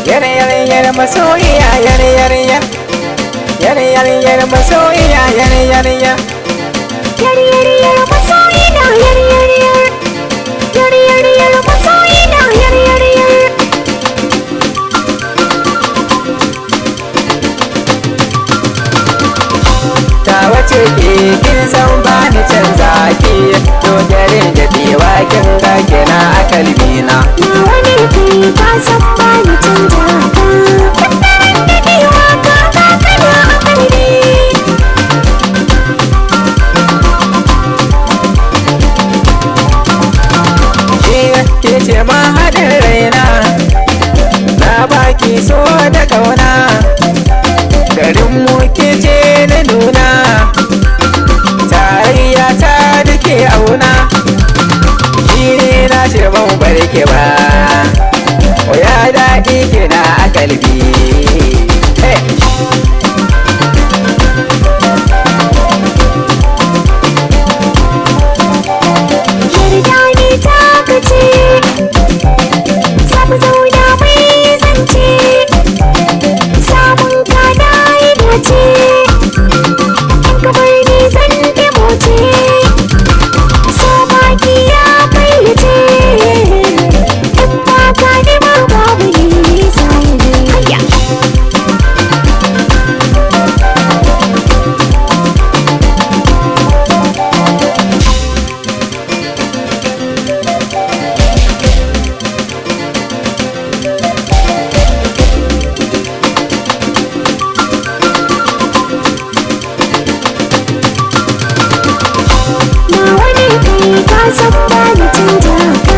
Yare yare yare masoyiya yare yare yare. Yare yare yare masoyiya yare yare yare. Yare yare yare masoyina yare yare yare. Yare yare yare masoyina yare yare yare. Ta wace ke kin san ba ni canza ki. To dare da dewa kin ga kina a kalbina. Na wani kai ka san ba ni canza ka. Tattaran da dewa ka kana a kalbi. Ke ce ma haɗin raina, na baki so da ƙauna. Garin mu ke ce na nuna, tarayya ta duke auna. Shi ne na ce ban barke ba, ya daɗi kina a kalbi. Hey! Yarda ni ta kace, samu zauna mai zance, samun ka na yi dace, in ka bar ni zan moce, so baki ya fayyace, in ba ka nema babu nisa hayya. Ka san ba ni canza ka.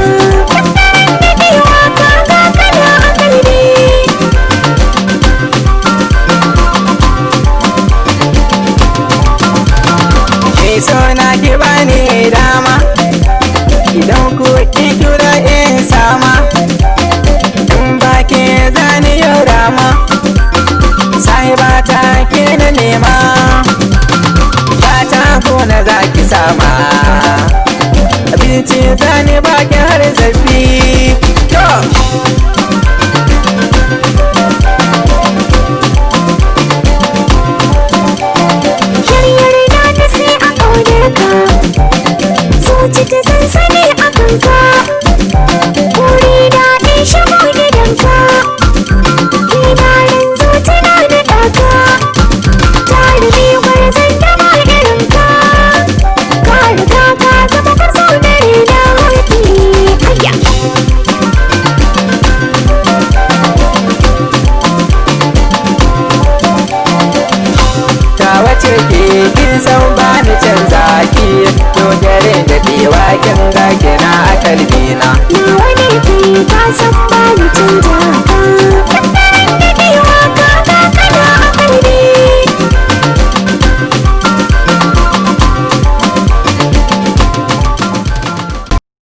Tattaran da dewa ka kana a kalbi. Ke so na ki bani dama, idan ku ki kira in sama. In ba ke zani yau rama, sahiba ta ke na nema. Fata ko na za ki sama, abinci zani ba ki har zafi. Yaryar na ta sai a ƙaunar ka, zuci ta sansani a kanka, wuri na in shigo gidanka, zinarin zuci na naɗa ka, jarumi gwarzon da ma irin ka, ka riga ka zama farko na rena warki hayya. Ta wace ke kin san ba ni canza ki. To dare da dewa kin ga kina a kalbina. Na wani kai ka san